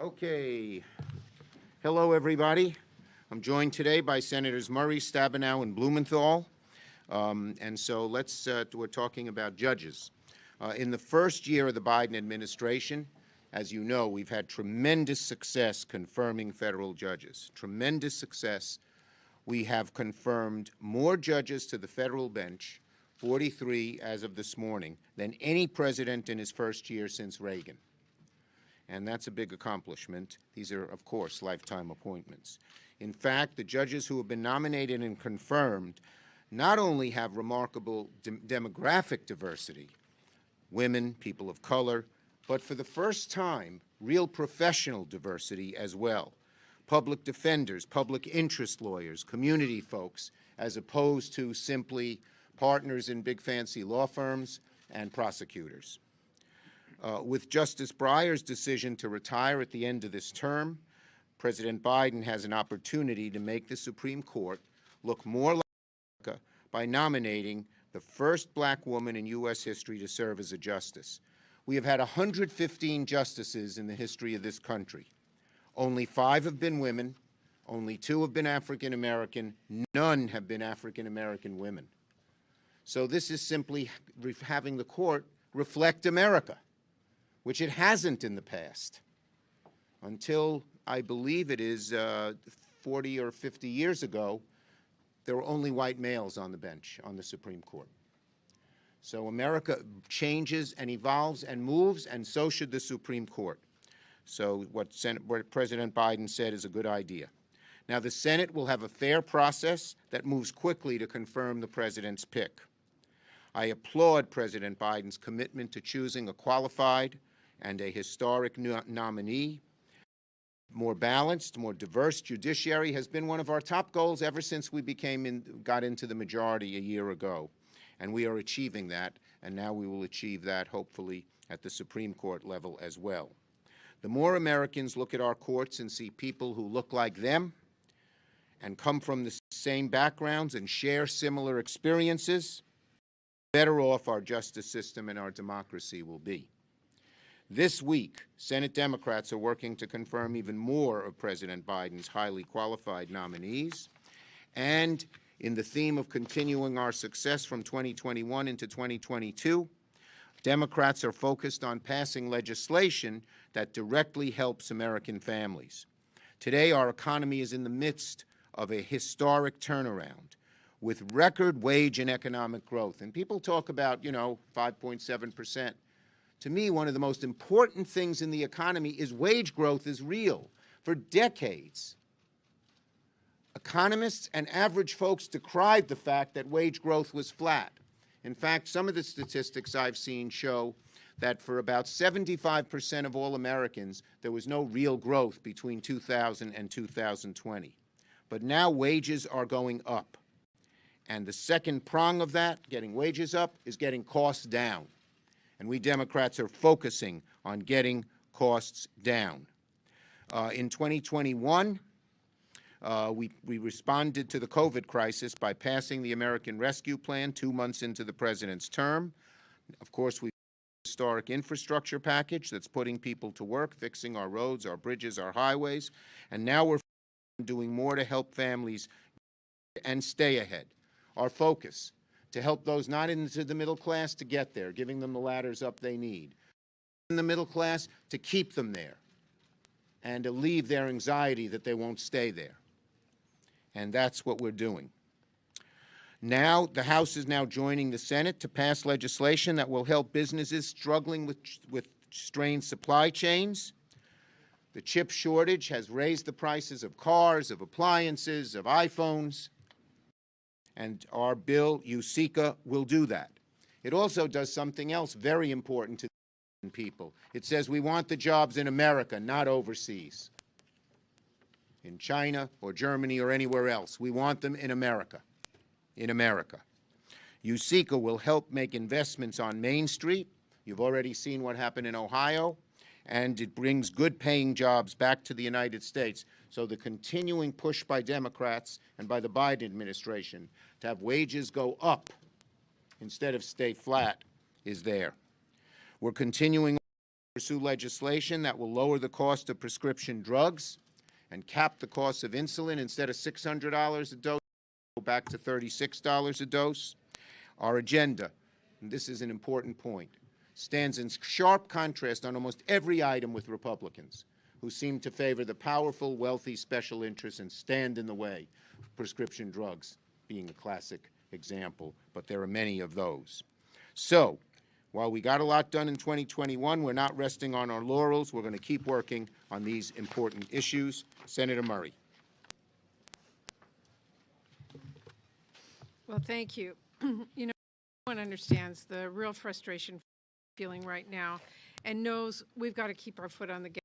Okay. Hello, everybody. I'm joined today by Senators Murray, Stabenow, and Blumenthal. We're talking about judges. In the first year of the Biden administration, as you know, we've had tremendous success confirming federal judges. Tremendous success. We have confirmed more judges to the federal bench, 43 as of this morning, than any president in his first year since Reagan. And that's a big accomplishment. These are, of course, lifetime appointments. In fact, the judges who have been nominated and confirmed not only have remarkable demographic diversity, women, people of color, but for the first time, real professional diversity as well. Public defenders, public interest lawyers, community folks, as opposed to simply partners in big fancy law firms and prosecutors. With Justice Breyer's decision to retire at the end of this term, President Biden has an opportunity to make the Supreme Court look more like America by nominating the first black woman in U.S. history to serve as a justice. We have had 115 justices in the history of this country. Only 5 have been women, only 2 have been African American, none have been African American women. So this is simply having the court reflect America, which it hasn't in the past. Until, I believe it is 40 or 50 years ago, there were only white males on the bench on the Supreme Court. So America changes and evolves and moves, and so should the Supreme Court. So what President Biden said is a good idea. Now, the Senate will have a fair process that moves quickly to confirm the president's pick. I applaud President Biden's commitment to choosing a qualified and a historic nominee. More balanced, more diverse judiciary has been one of our top goals ever since we got into the majority a year ago. And we are achieving that, and now we will achieve that, hopefully, at the Supreme Court level as well. The more Americans look at our courts and see people who look like them and come from the same backgrounds and share similar experiences, the better off our justice system and our democracy will be. This week, Senate Democrats are working to confirm even more of President Biden's highly qualified nominees. And in the theme of continuing our success from 2021 into 2022, Democrats are focused on passing legislation that directly helps American families. Today, our economy is in the midst of a historic turnaround with record wage and economic growth. And people talk about, 5.7%. To me, one of the most important things in the economy is wage growth is real. For decades, economists and average folks decried the fact that wage growth was flat. In fact, some of the statistics I've seen show that for about 75% of all Americans, there was no real growth between 2000 and 2020. But now wages are going up. And the second prong of that, getting wages up, is getting costs down. And we Democrats are focusing on getting costs down. In 2021, we responded to the COVID crisis by passing the American Rescue Plan 2 months into the president's term. Of course, we have a historic infrastructure package that's putting people to work, fixing our roads, our bridges, our highways. And now we're doing more to help families and stay ahead. Our focus, to help those not into the middle class to get there, giving them the ladders up they need. In the middle class, to keep them there and to leave their anxiety that they won't stay there. And that's what we're doing. Now, the House is now joining the Senate to pass legislation that will help businesses struggling with strained supply chains. The chip shortage has raised the prices of cars, of appliances, of iPhones. And our bill, USICA, will do that. It also does something else very important to people. It says we want the jobs in America, not overseas, in China or Germany or anywhere else. We want them in America, USICA will help make investments on Main Street. You've already seen what happened in Ohio. And it brings good-paying jobs back to the United States. So the continuing push by Democrats and by the Biden administration to have wages go up instead of stay flat is there. We're continuing pursue legislation that will lower the cost of prescription drugs and cap the cost of insulin. Instead of $600 a dose, go back to $36 a dose. Our agenda, and this is an important point, stands in sharp contrast on almost every item with Republicans, who seem to favor the powerful, wealthy special interests and stand in the way of prescription drugs, being a classic example, but there are many of those. So, while we got a lot done in 2021, we're not resting on our laurels. We're going to keep working on these important issues. Senator Murray. Well, thank you. You know, everyone understands the real frustration feeling right now and knows we've got to keep our foot on the gas.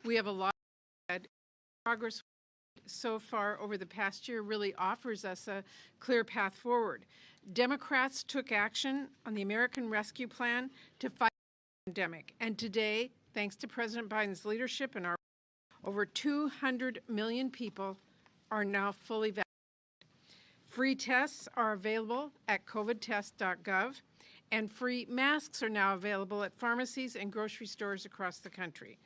We have a lot of progress so far over the past year really offers us a clear path forward. Democrats took action on the American Rescue Plan to fight the pandemic. And today, thanks to President Biden's leadership and our over 200 million people are now fully vaccinated. Free tests are available at covidtest.gov, and free masks are now available at pharmacies and grocery stores across the country.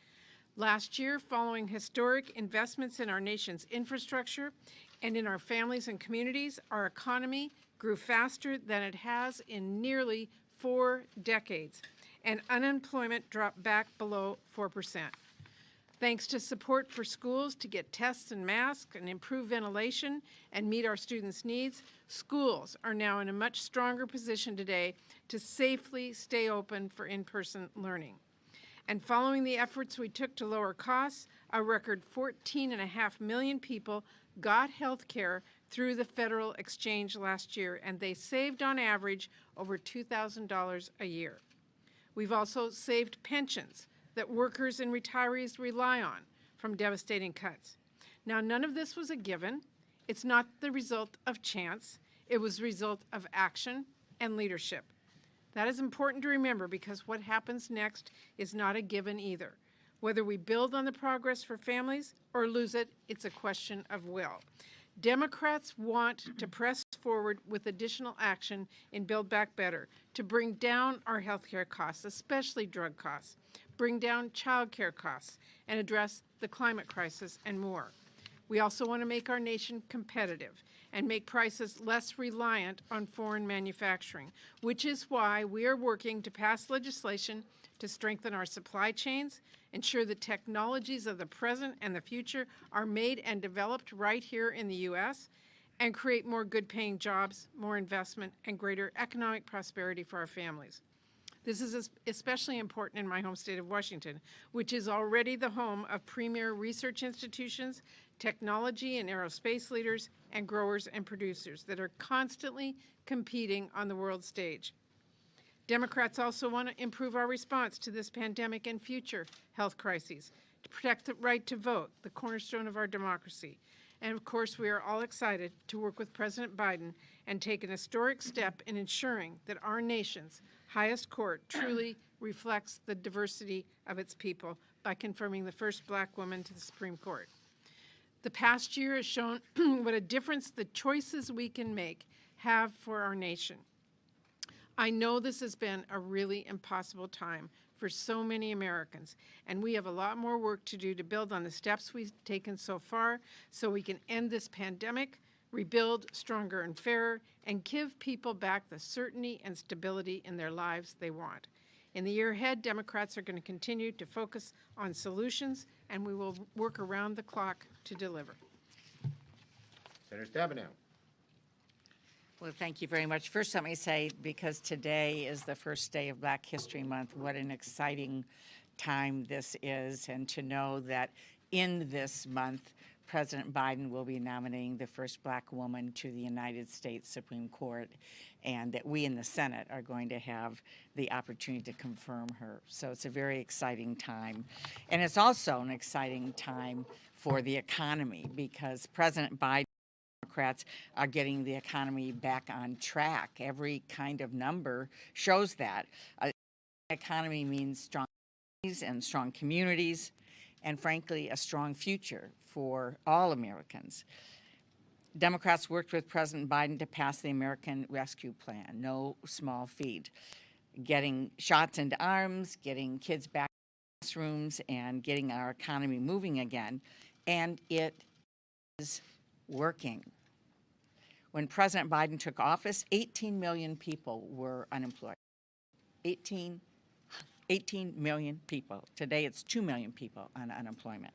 Last year, following historic investments in our nation's infrastructure and in our families and communities, our economy grew faster than it has in nearly 4 decades, and unemployment dropped back below 4%. Thanks to support for schools to get tests and masks and improve ventilation and meet our students' needs, schools are now in a much stronger position today to safely stay open for in-person learning. And following the efforts we took to lower costs, a record 14.5 million people got health care through the federal exchange last year, and they saved on average over $2,000 a year. We've also saved pensions that workers and retirees rely on from devastating cuts. Now, none of this was a given. It's not the result of chance. It was the result of action and leadership. That is important to remember because what happens next is not a given either. Whether we build on the progress for families or lose it, it's a question of will. Democrats want to press forward with additional action in Build Back Better to bring down our health care costs, especially drug costs, bring down child care costs, and address the climate crisis and more. We also want to make our nation competitive and make prices less reliant on foreign manufacturing, which is why we are working to pass legislation to strengthen our supply chains, ensure the technologies of the present and the future are made and developed right here in the U.S., and create more good-paying jobs, more investment, and greater economic prosperity for our families. This is especially important in my home state of Washington, which is already the home of premier research institutions, technology and aerospace leaders, and growers and producers that are constantly competing on the world stage. Democrats also want to improve our response to this pandemic and future health crises, to protect the right to vote, the cornerstone of our democracy. And of course, we are all excited to work with President Biden and take an historic step in ensuring that our nation's highest court truly reflects the diversity of its people by confirming the first Black woman to the Supreme Court. The past year has shown what a difference the choices we can make have for our nation. I know this has been a really impossible time for so many Americans, and we have a lot more work to do to build on the steps we've taken so far so we can end this pandemic, rebuild stronger and fairer, and give people back the certainty and stability in their lives they want. In the year ahead, Democrats are going to continue to focus on solutions, and we will work around the clock to deliver. Senator Stabenow. Well, thank you very much. First, let me say, because today is the first day of Black History Month, what an exciting time this is, and to know that in this month, President Biden will be nominating the first Black woman to the United States Supreme Court, and that we in the Senate are going to have the opportunity to confirm her. So it's a very exciting time. And it's also an exciting time for the economy, because President Biden Democrats are getting the economy back on track. Every kind of number shows that. Economy means strong economies and strong communities, and frankly, a strong future for all Americans. Democrats worked with President Biden to pass the American Rescue Plan, no small feat. Getting shots into arms, getting kids back classrooms and getting our economy moving again, and it is working. When President Biden took office, 18 million people were unemployed. 18 million people. Today it's 2 million people on unemployment.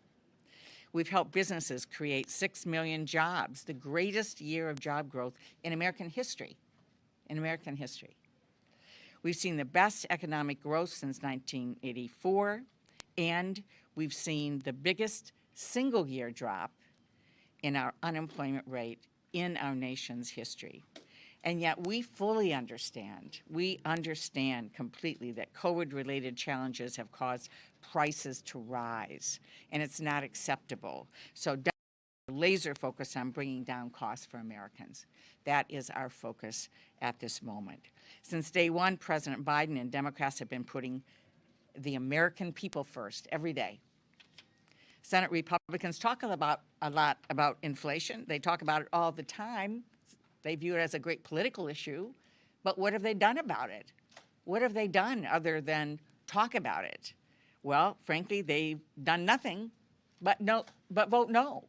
We've helped businesses create 6 million jobs, the greatest year of job growth in American history. In American history. We've seen the best economic growth since 1984, and we've seen the biggest single-year drop in our unemployment rate in our nation's history. And yet we fully understand, we understand completely that COVID-related challenges have caused prices to rise, and it's not acceptable. So laser focused on bringing down costs for Americans. That is our focus at this moment. Since day one, President Biden and Democrats have been putting the American people first every day. Senate Republicans talk a lot about inflation. They talk about it all the time. They view it as a great political issue, but what have they done about it? What have they done other than talk about it? Well, frankly, they've done nothing but vote no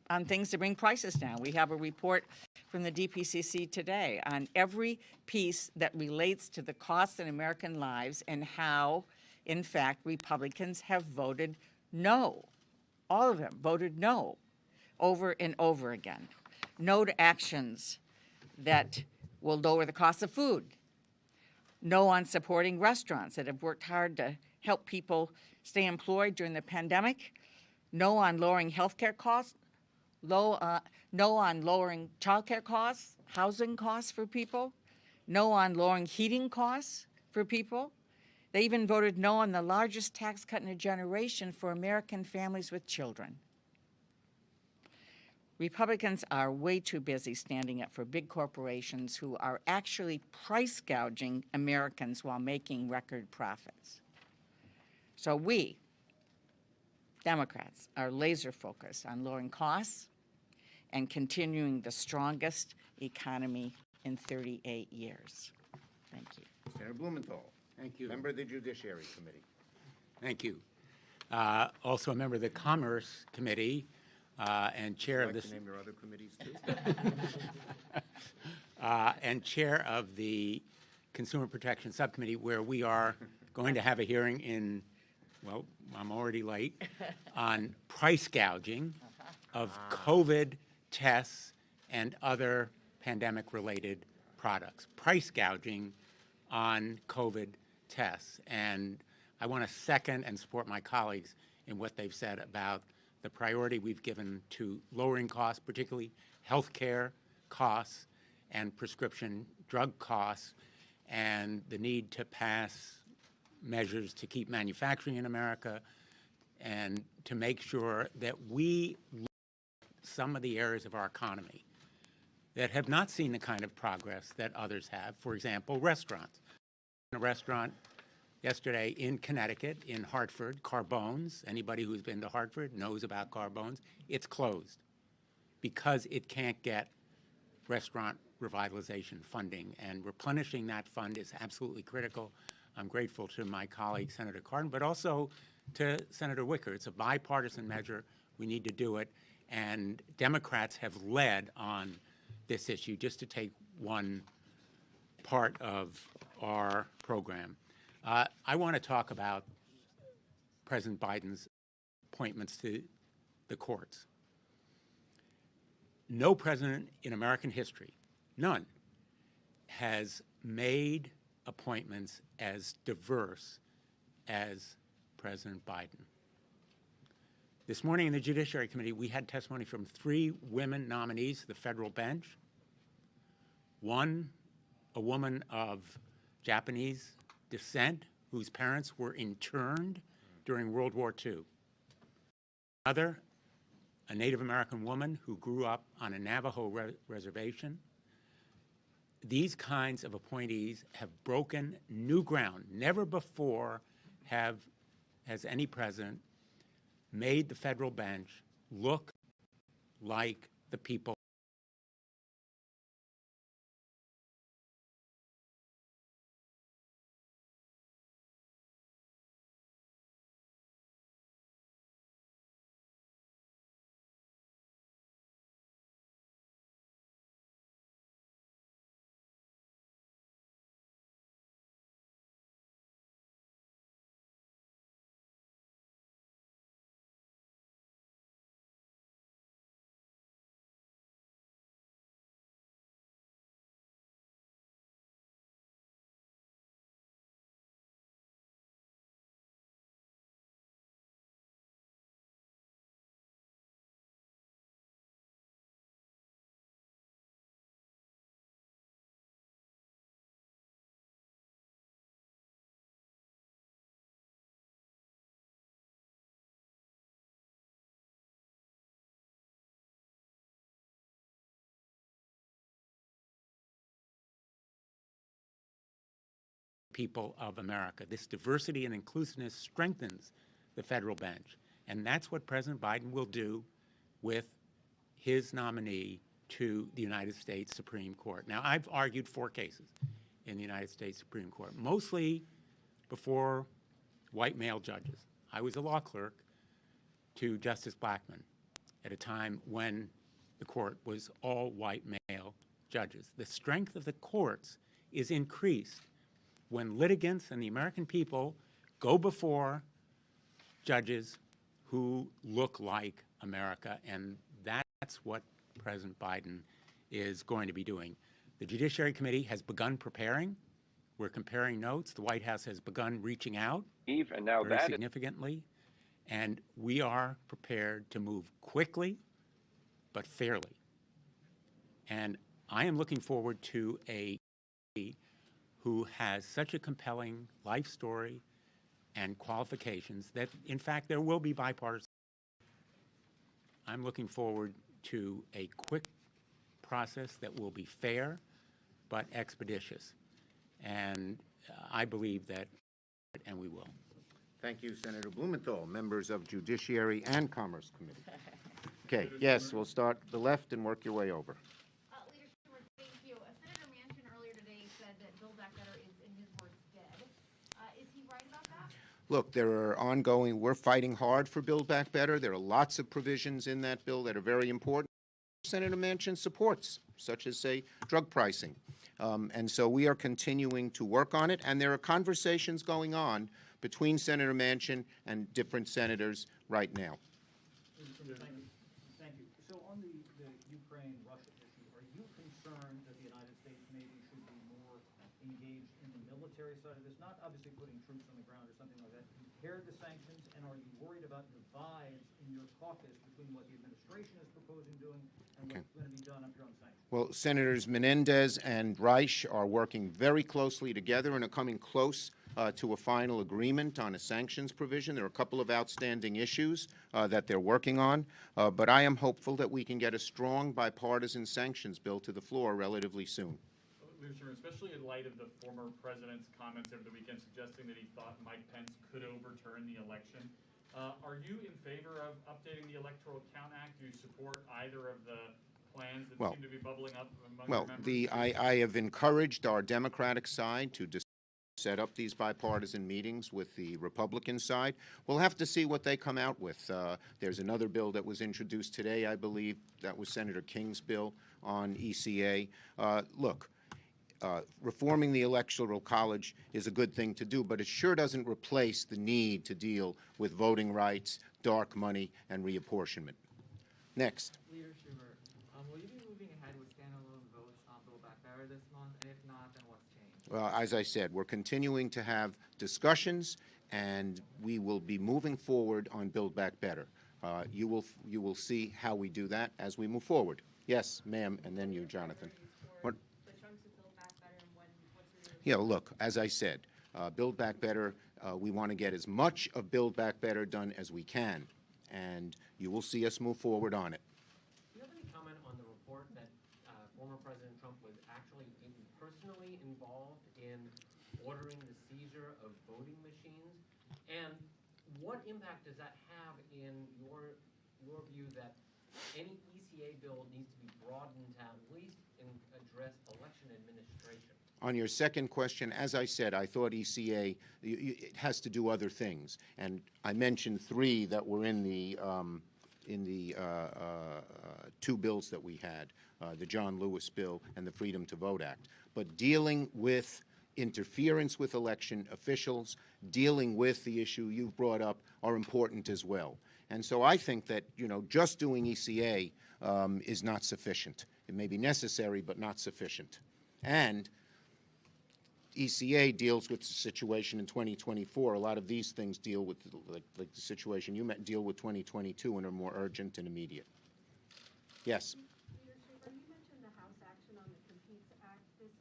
on things to bring prices down. We have a report from the DPCC today on every piece that relates to the cost in American lives and how, in fact, Republicans have voted no. All of them voted no over and over again. No to actions that will lower the cost of food. No on supporting restaurants that have worked hard to help people stay employed during the pandemic. No on lowering health care costs. No on lowering child care costs, housing costs for people. No on lowering heating costs for people. They even voted no on the largest tax cut in a generation for American families with children. Republicans are way too busy standing up for big corporations who are actually price gouging Americans while making record profits. So we, Democrats, are laser focused on lowering costs and continuing the strongest economy in 38 years. Thank you. Senator Blumenthal. Thank you. Member of the Judiciary Committee. Thank you. Also a member of the Commerce Committee and chair of Would you like this. to name your other committees too? And chair of the Consumer Protection Subcommittee, where we are going to have a hearing in, well, I'm already late, on price gouging of COVID tests and other pandemic-related products. Price gouging on COVID tests. And I want to second and support my colleagues in what they've said about the priority we've given to lowering costs, particularly healthcare costs and prescription drug costs, and the need to pass measures to keep manufacturing in America and to make sure that we look at some of the areas of our economy that have not seen the kind of progress that others have. For example, restaurants. In a restaurant yesterday in Connecticut, in Hartford, Carbone's. Anybody who's been to Hartford knows about Carbone's. It's closed because it can't get restaurant revitalization funding, and replenishing that fund is absolutely critical. I'm grateful to my colleague, Senator Cardin, but also to Senator Wicker. It's a bipartisan measure. We need to do it, and Democrats have led on this issue, just to take one part of our program. I want to talk about President Biden's appointments to the courts. No president in American history, none, has made appointments as diverse as President Biden. This morning in the Judiciary Committee, we had testimony from 3 women nominees to the federal bench. One, a woman of Japanese descent whose parents were interned during World War II. Another, a Native American woman who grew up on a Navajo reservation. These kinds of appointees have broken new ground. Never before has any president made the federal bench look like the people people of America. This diversity and inclusiveness strengthens the federal bench. And that's what President Biden will do with his nominee to the United States Supreme Court. Now, I've argued 4 cases in the United States Supreme Court, mostly before white male judges. I was a law clerk to Justice Blackmun at a time when the court was all white male judges. The strength of the courts is increased when litigants and the American people go before judges who look like America, and that's what President Biden is going to be doing. The Judiciary Committee has begun preparing. We're comparing notes. The White House has begun reaching out very significantly, and we are prepared to move quickly but fairly. And I am looking forward to a who has such a compelling life story and qualifications that, in fact, there will be bipartisan. I'm looking forward to a quick process that will be fair but expeditious. And I believe that, and we will. Thank you, Senator Blumenthal, members of Judiciary and Commerce Committee. Okay, yes, we'll start the left and work your way over. Leader Schumer, thank you. Senator Manchin earlier today said that Build Back Better is, in his words, dead. Is he right about that? Look, there are ongoing, we're fighting hard for Build Back Better. There are lots of provisions in that bill that are very important. Senator Manchin supports, such as, say, drug pricing. And so we are continuing to work on it, and there are conversations going on between Senator Manchin and different senators right now. Thank you. So on the Ukraine-Russia issue, are you concerned that the United States maybe should be more engaged in the military side of this? Not obviously putting troops on the ground or something like that. Compare the sanctions, and are you worried about divides in your caucus between what the administration is proposing doing and what's going to be done up here on sanctions? Well, Senators Menendez and Reich are working very closely together and are coming close to a final agreement on a sanctions provision. There are a couple of outstanding issues that they're working on, but I am hopeful that we can get a strong bipartisan sanctions bill to the floor relatively soon. Leader Schumer, especially in light of the former president's comments over the weekend suggesting that he thought Mike Pence could overturn the election, are you in favor of updating the Electoral Count Act? Do you support either of the plans that seem to be bubbling up among your members? I have encouraged our Democratic side to set up these bipartisan meetings with the Republican side. We'll have to see what they come out with. There's another bill that was introduced today, I believe. That was Senator King's bill on ECA. Look, reforming the Electoral College is a good thing to do, but it sure doesn't replace the need to deal with voting rights, dark money, and reapportionment. Next. Leader Schumer, will you be moving ahead with standalone votes on Build Back Better this month? And if not, then what's changed? Well, as I said, we're continuing to have discussions, and we will be moving forward on Build Back Better. You will see how we do that as we move forward. Yes, ma'am, and then you, Jonathan. What? Yeah, look, as I said, Build Back Better, we want to get as much of Build Back Better done as we can, and you will see us move forward on it. Do you have any comment on the report that former President Trump was actually personally involved in ordering the seizure of voting machines? And what impact does that have in your view that any ECA bill needs to be broadened to at least address election administration? On your second question, as I said, I thought ECA it has to do other things, and I mentioned 3 that were in the 2 bills that we had, the John Lewis bill and the Freedom to Vote Act. But dealing with interference with election officials, dealing with the issue you've brought up are important as well. And so I think that, just doing ECA is not sufficient. It may be necessary, but not sufficient. And ECA deals with the situation in 2024. A lot of these things deal with, like the situation you met, deal with 2022 and are more urgent and immediate. Yes? Leader Schumer, you mentioned the House action on the Competes Act this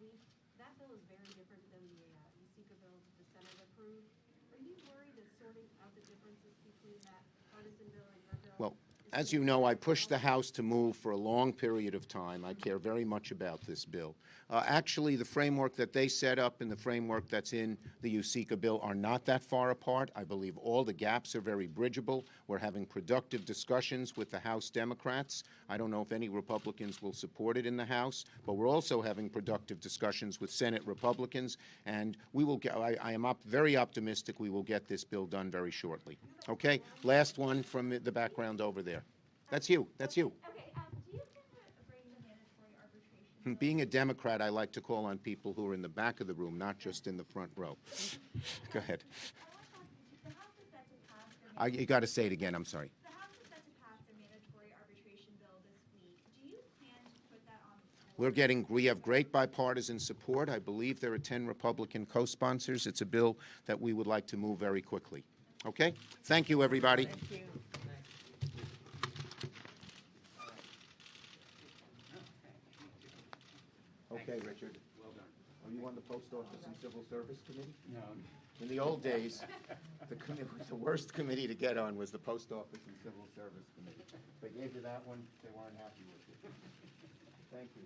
week. That bill is very different than the ECA bill that the Senate approved. Are you worried that sorting out the differences between that partisan bill and your bill Well, is As you know, I pushed the House to move for a long period of time. I care very much about this bill. Actually, the framework that they set up and the framework that's in the USICA bill are not that far apart. I believe all the gaps are very bridgeable. We're having productive discussions with the House Democrats. I don't know if any Republicans will support it in the House, but we're also having productive discussions with Senate Republicans, and we will get, I am very optimistic we will get this bill done very shortly. Okay, last one from the background over there. That's you. That's you. Okay, do you plan to bring the mandatory arbitration? Being a Democrat, I like to call on people who are in the back of the room, not just in the front row. Go ahead. The House is set to pass You got to say it again. I'm sorry. the House is set to pass the mandatory arbitration bill this week. Do you plan to put that on the floor? We have great bipartisan support. I believe there are 10 Republican co-sponsors. It's a bill that we would like to move very quickly. Okay? Thank you, everybody. Thank you. Okay, Richard. Well done. Are you on the Post Office and Civil Service Committee? No. In the old days, the worst committee to get on was the Post Office and Civil Service Committee. They gave you that one, they weren't happy with you. Thank you.